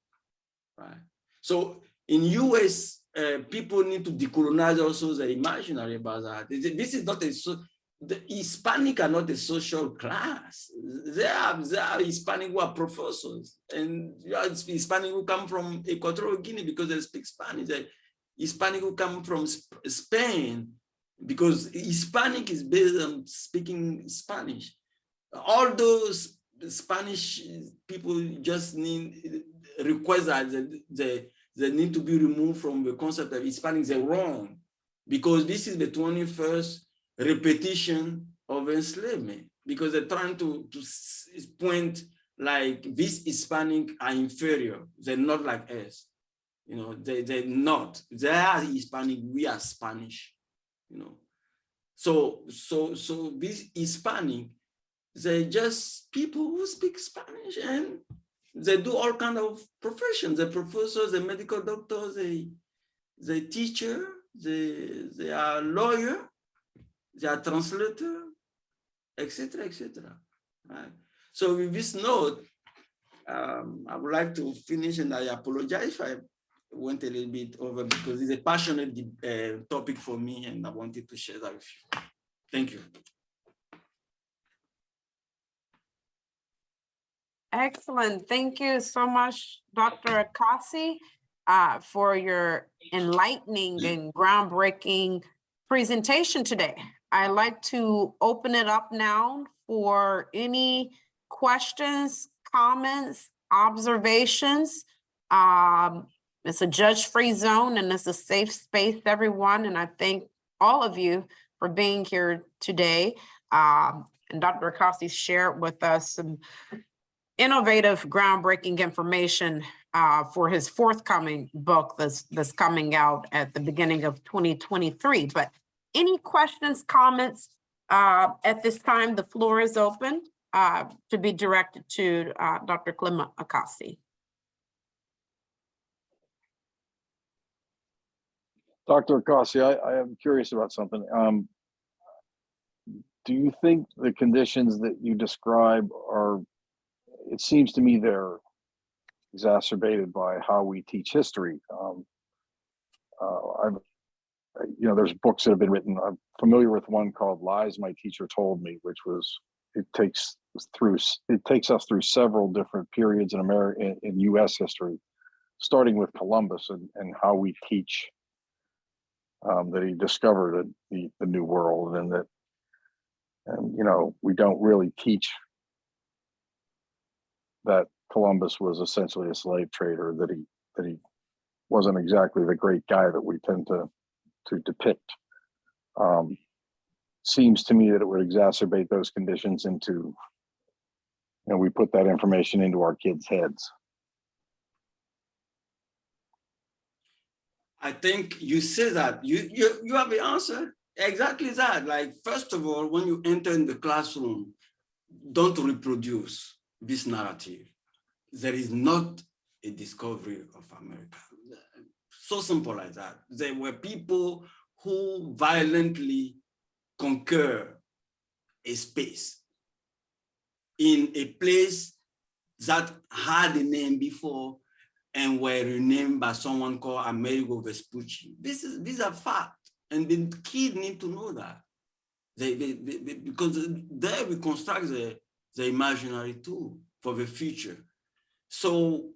right? So in US, people need to decolonize also the imaginary about that. This is not the Hispanic are not a social class. They are Hispanic who are professors, and you are Hispanic who come from Equatorial Guinea because they speak Spanish. They're Hispanic who come from Spain because Hispanic is based on speaking Spanish. All those Spanish people just request that they need to be removed from the concept of Hispanics. They're wrong, because this is the 21st repetition of enslavement, because they're trying to point like these Hispanic are inferior. They're not like us. You know, they're not. They are Hispanic, we are Spanish, you know. So these Hispanic, they're just people who speak Spanish, and they do all kinds of professions. They're professors, they're medical doctors, they're teacher, they are lawyer, they are translator, etc., etc. Right? So with this note, I would like to finish, and I apologize if I went a little bit over, because it's a passionate topic for me, and I wanted to share that with you. Thank you. Excellent. Thank you so much, Dr. Akassi, for your enlightening and groundbreaking presentation today. I'd like to open it up now for any questions, comments, observations. It's a judge-free zone, and it's a safe space, everyone. And I thank all of you for being here today. And Dr. Akassi shared with us some innovative, groundbreaking information for his forthcoming book that's coming out at the beginning of 2023. But any questions, comments at this time? The floor is open to be directed to Dr. Clement Akassi. Dr. Akassi, I am curious about something. Do you think the conditions that you describe are, it seems to me they're exacerbated by how we teach history. There's books that have been written. I'm familiar with one called Lies My Teacher Told Me, which was, it takes us through several different periods in US history, starting with Columbus and how we teach that he discovered the New World, and we don't really teach that Columbus was essentially a slave trader, that he wasn't exactly the great guy that we tend to depict. Seems to me that it would exacerbate those conditions into, we put that information into our kids' heads. I think you say that, you have the answer, exactly that. Like, first of all, when you enter in the classroom, don't reproduce this narrative. There is not a discovery of America. So simple as that. There were people who violently conquer a space in a place that had a name before and were renamed by someone called Amerigo Vespucci. These are facts, and the kids need to know that. Because there we construct the imaginary too for the future. So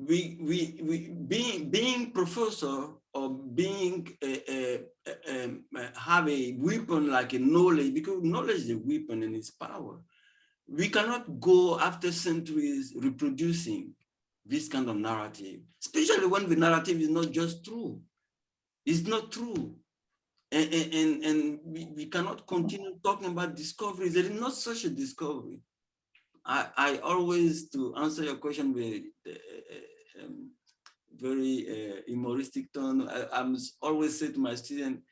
being professor or being have a weapon like a knowledge, because knowledge is a weapon and its power. We cannot go after centuries reproducing this kind of narrative, especially when the narrative is not just true. It's not true. And we cannot continue talking about discoveries. There is not such a discovery. I always, to answer your question with very humoristic tone, I'm always say to my student,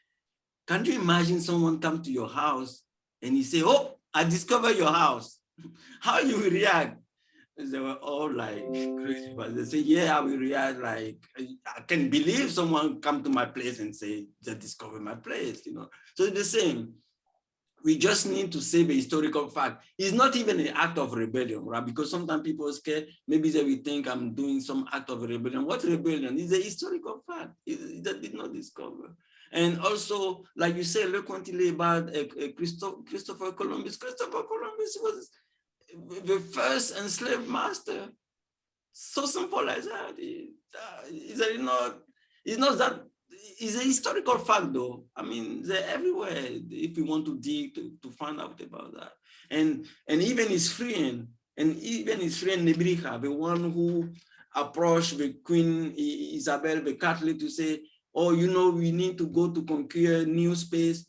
can you imagine someone come to your house and he say, oh, I discovered your house. How you will react? They were all like crazy, but they say, yeah, I will react like, I can believe someone come to my place and say, they discovered my place, So it's the same. We just need to say the historical fact. It's not even an act of rebellion, right? Because sometimes people are scared, maybe they will think I'm doing some act of rebellion. What rebellion? It's a historical fact that did not discover. And also, like you said, eloquently about Christopher Columbus. Christopher Columbus was the first enslaved master. So simple as that. It's not that. It's a historical fact, though. I mean, they're everywhere if you want to dig to find out about that. And even his friend, Nebrija, the one who approached the Queen Isabel, the Catholic, to say, oh, we need to go to conquer new space.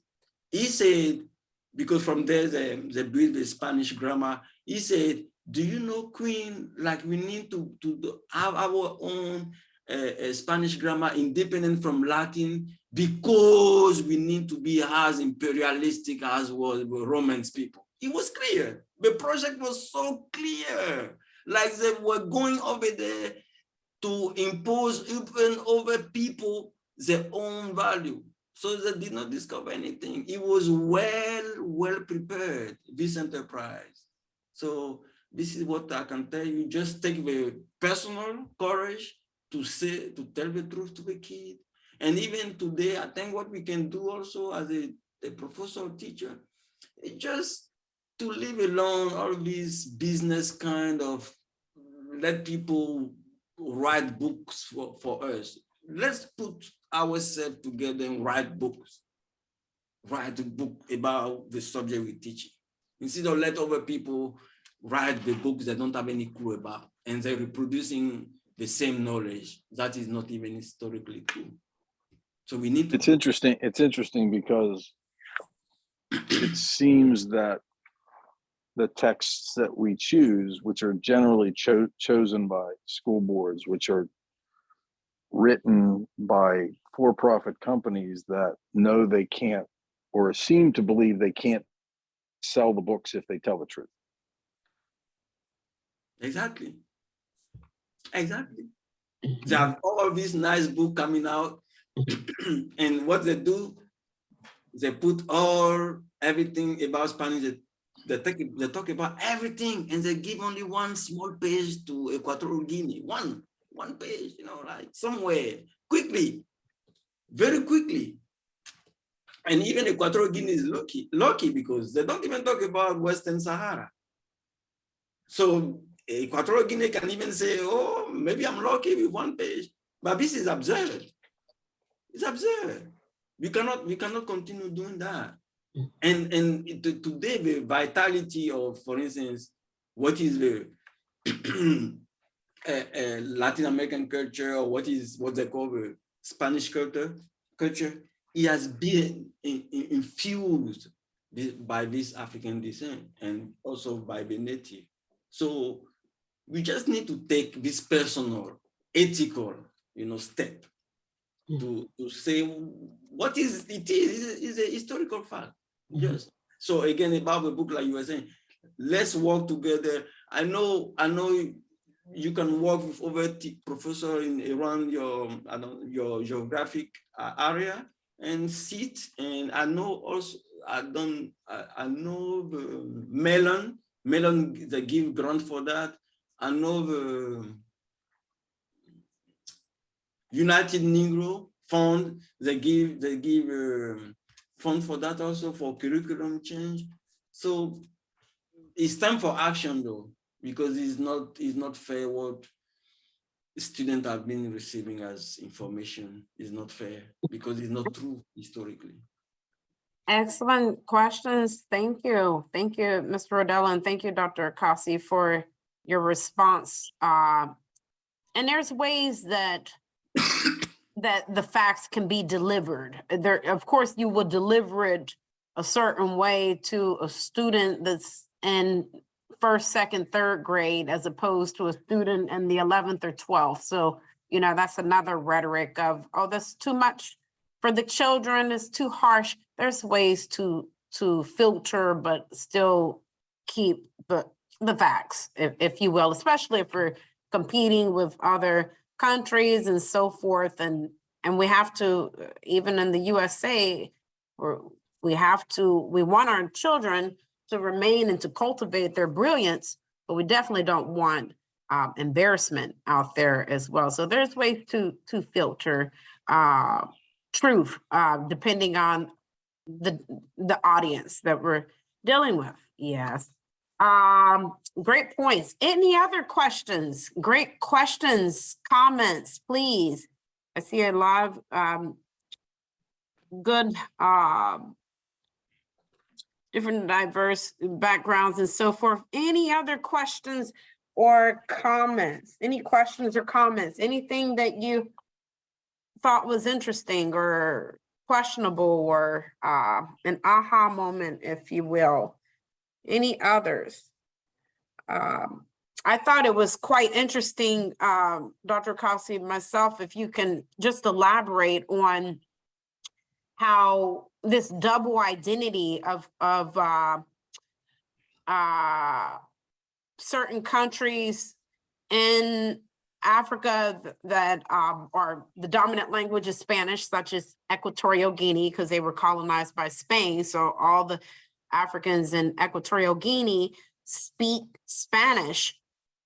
He said, because from there they built the Spanish grammar, he said, do you know, Queen, like we need to have our own Spanish grammar independent from Latin because we need to be as imperialistic as was the Romans people. It was clear. The project was so clear. Like they were going over there to impose even over people their own value. So they did not discover anything. It was well prepared, this enterprise. So this is what I can tell you. Just take the personal courage to tell the truth to the kid. And even today, I think what we can do also as a professor or teacher is just to leave alone all these business kind of, let people write books for us. Let's put ourselves together and write books. Write a book about the subject we're teaching. Instead of let other people write the books they don't have any clue about, and they're reproducing the same knowledge that is not even historically true. So we need to. It's interesting because it seems that the texts that we choose, which are generally chosen by school boards, which are written by for-profit companies that know they can't, or seem to believe they can't sell the books if they tell the truth. Exactly. They have all these nice books coming out, And what they do, they put everything about Spanish. They talk about everything, and they give only one small page to Equatorial Guinea. One page, like somewhere quickly, very quickly. And even Equatorial Guinea is lucky because they don't even talk about Western Sahara. So Equatorial Guinea can even say, oh, maybe I'm lucky with one page, but this is absurd. It's absurd. We cannot continue doing that. And today, the vitality of, for instance, what is the Latin American culture, or what they call the Spanish culture, it has been infused by this African descent and also by the native. So we just need to take this personal, ethical, step to say what it is a historical fact. Yes. So again, about the book, like you were saying, let's work together. I know you can work with other professors around your geographic area and sit. And I know also I know the Melon they give grant for that. I know the United Negro Fund, they give fund for that also, for curriculum change. So it's time for action though, because it's not fair what students have been receiving as information. Is not fair because it's not true historically. Excellent questions. Thank you. Thank you, Mr. Rodella, and thank you, Dr. Akassi, for your response. And there's ways that the facts can be delivered. There, of course, you will deliver it a certain way to a student that's in first, second, third grade, as opposed to a student in the 11th or 12th. So, that's another rhetoric of, oh, that's too much for the children, it's too harsh. There's ways to filter, but still keep the facts, if you will, especially if we're competing with other countries and so forth. And we have to, even in the USA, we want our children to remain and to cultivate their brilliance, but we definitely don't want embarrassment out there as well. So there's ways to filter truth, depending on the audience that we're dealing with. Yes. Great points. Any other questions? Great questions, comments, please. I see a lot of good different diverse backgrounds and so forth. Any other questions or comments? Any questions or comments? Anything that you thought was interesting or questionable, or an aha moment, if you will? Any others? I thought it was quite interesting, Dr. Akassi, myself, if you can just elaborate on how this double identity of certain countries in Africa that are the dominant language is Spanish, such as Equatorial Guinea, because they were colonized by Spain. So all the Africans in Equatorial Guinea speak Spanish.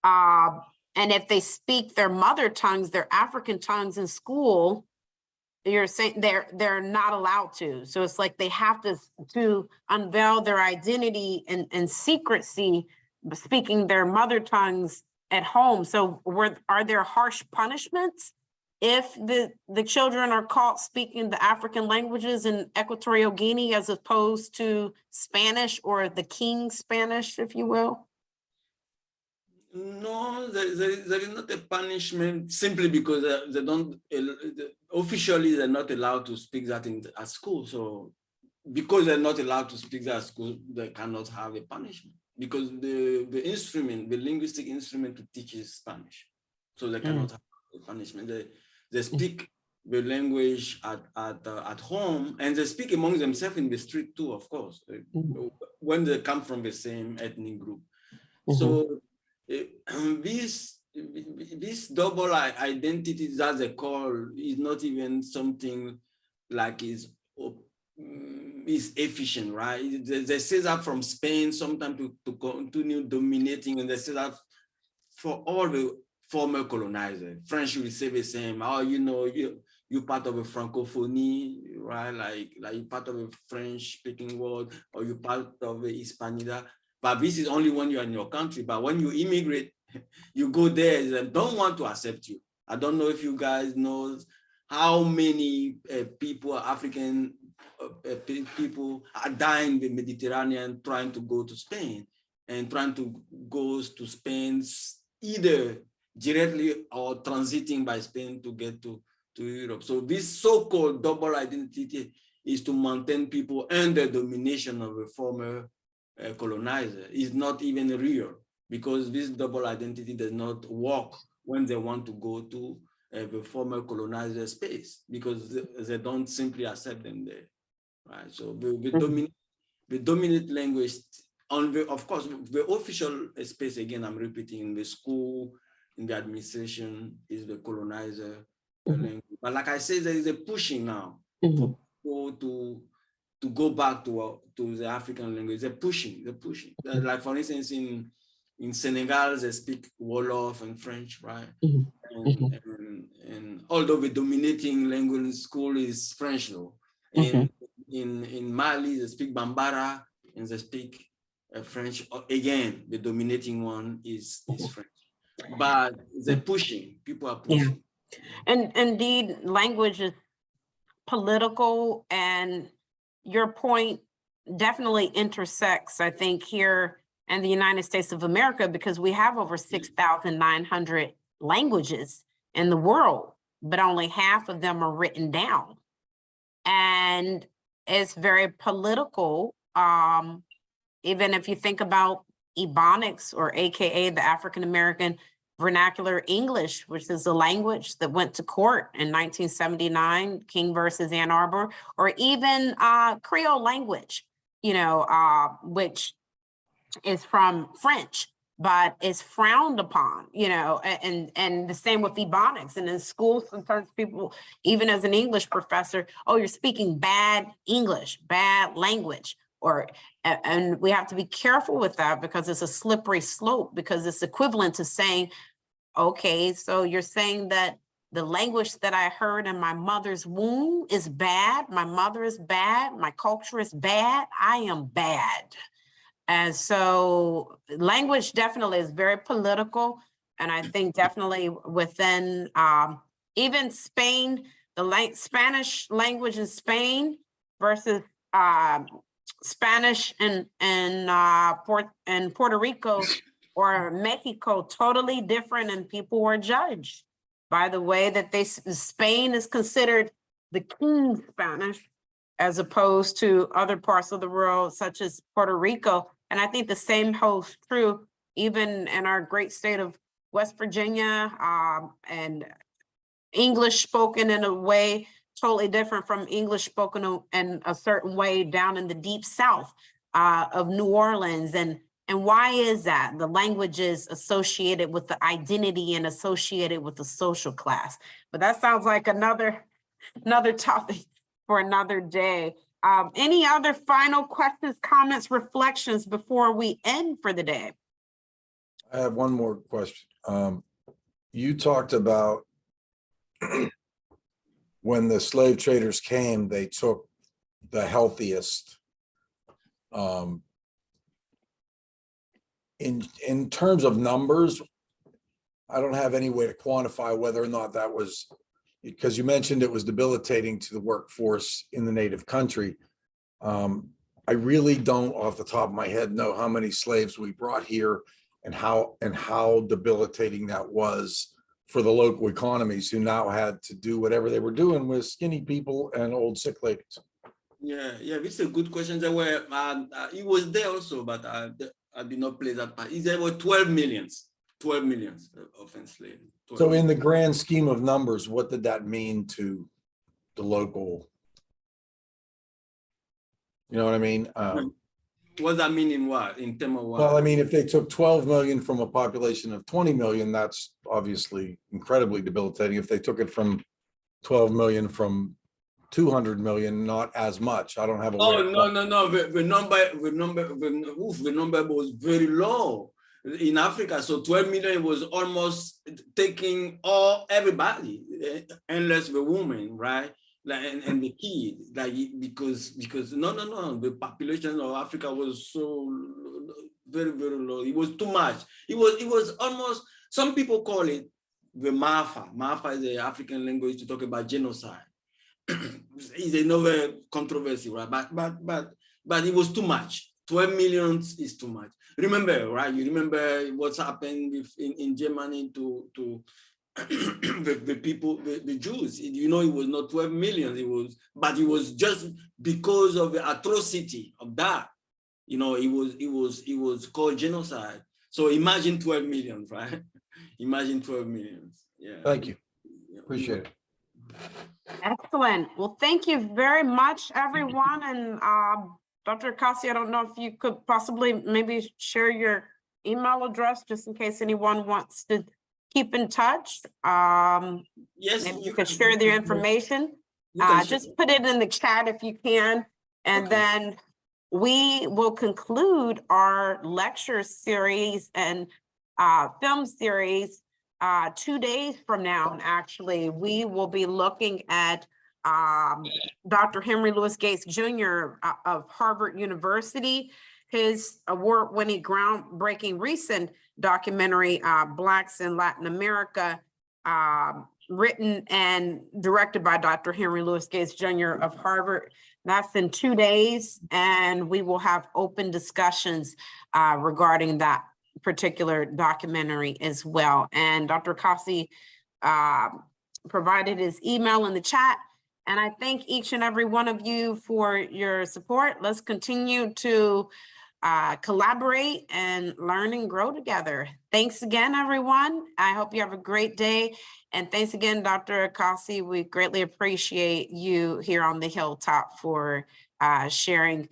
And if they speak their mother tongues, their African tongues in school, you're saying they're not allowed to. So it's like they have to unveil their identity in secrecy, speaking their mother tongues at home. So are there harsh punishments if the children are caught speaking the African languages in Equatorial Guinea as opposed to Spanish, or the King's Spanish, if you will? No, there is not a punishment, simply because they don't, officially they're not allowed to speak that at school. So because they're not allowed to speak that at school, they cannot have a punishment, because the linguistic instrument to teach is Spanish. So they cannot have a punishment. They speak the language at home, and they speak among themselves in the street too, of course, when they come from the same ethnic group. So this this double identity that they call is not even something like is efficient, right? They say that from Spain sometimes to continue dominating, and they say that for all the former colonizers. French will say the same. Oh, you know, you're part of a francophonie, right? Like you're part of a French-speaking world, or you're part of a Hispanidad. But this is only when you're in your country. But when you immigrate, you go there, they don't want to accept you. I don't know if you guys know how many people, African people, are dying in the Mediterranean trying to go to Spain, and trying to go to Spain either directly or transiting by Spain to get to Europe. So this so-called double identity is to maintain people under domination of a former colonizer. It's not even real, because this double identity does not work when they want to go to the former colonizer space, because they don't simply accept them there, right? So the dominant language, of course, the official space, again, I'm repeating, in the school, in the administration, is the colonizer language. But like I said, there is a pushing now for people to go back to the African language. They're pushing. Like, for instance, in Senegal, they speak Wolof and French, right? And although the dominating language in school is French, though. And in Mali, they speak Bambara, and they speak French. Again, the dominating one is French. But they're pushing. People are pushing. Yeah. And indeed, language is political, and your point definitely intersects, I think, here in the United States of America, because we have over 6,900 languages in the world, but only half of them are written down. And it's very political. Even if you think about Ebonics, or AKA the African-American Vernacular English, which is a language that went to court in 1979, King versus Ann Arbor, or even Creole language, you know, which is from French, but is frowned upon, you know, and the same with Ebonics. And in school, sometimes people, even as an English professor, oh, you're speaking bad English, bad language. And we have to be careful with that, because it's a slippery slope, because it's equivalent to saying, okay, so you're saying that the language that I heard in my mother's womb is bad, my mother is bad, my culture is bad, I am bad. And so language definitely is very political. And I think definitely within even Spain, the Spanish language in Spain versus Spanish in Puerto Rico or Mexico, totally different, and people were judged by the way that Spain is considered the king Spanish, as opposed to other parts of the world, such as Puerto Rico. And I think the same holds true even in our great state of West Virginia, and English spoken in a way totally different from English spoken in a certain way down in the deep South of New Orleans. And why is that? The language is associated with the identity and associated with the social class. But that sounds like another topic for another day. Any other final questions, comments, reflections before we end for the day? I have one more question. You talked about when the slave traders came, they took the healthiest. In terms of numbers, I don't have any way to quantify whether or not that was, because you mentioned it was debilitating to the workforce in the native country. I really don't, off the top of my head, know how many slaves we brought here and how debilitating that was for the local economies, who now had to do whatever they were doing with skinny people and old sick ladies. Yeah, this is a good question. There were, it was there also, but I did not play that part. There were 12 millions of enslaved. So in the grand scheme of numbers, what did that mean to the local? You know what I mean? What does that mean in what? In terms of what? Well, I mean, if they took 12 million from a population of 20 million, that's obviously incredibly debilitating. If they took it from 12 million from 200 million, not as much. I don't have a way. Oh, no. The number was very low in Africa. So 12 million was almost taking everybody, unless the woman, right? Like, and the kid, like, because no, the population of Africa was so very, very low. It was too much. It was almost, some people call it the Mafa. Mafa is the African language to talk about genocide. It's another controversy, right? But it was too much. 12 million is too much. Remember, right? You remember what's happened in Germany to the people, the Jews. You know, it was not 12 million. But it was just because of the atrocity of that. You know, it was called genocide. So imagine 12 million, right? Imagine 12 million. Yeah. Thank you. Appreciate it. Excellent. Well, thank you very much, everyone. And Dr. Akassi, I don't know if you could possibly maybe share your email address just in case anyone wants to keep in touch. Yes, maybe you could share their information. Just put it in the chat if you can. And then we will conclude our lecture series and film series 2 days from now. And actually, we will be looking at Dr. Henry Louis Gates Jr. Of Harvard University, his award-winning, groundbreaking recent documentary, Blacks in Latin America, written and directed by Dr. Henry Louis Gates Jr. of Harvard. That's in 2 days, and we will have open discussions regarding that particular documentary as well. And Dr. Akassi provided his email in the chat. And I thank each and every one of you for your support. Let's continue to collaborate and learn and grow together. Thanks again, everyone. I hope you have a great day. And thanks again, Dr. Akassi. We greatly appreciate you here on the Hilltop for sharing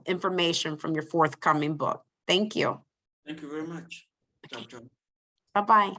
information from your forthcoming book. Thank you. Thank you very much. Bye-bye.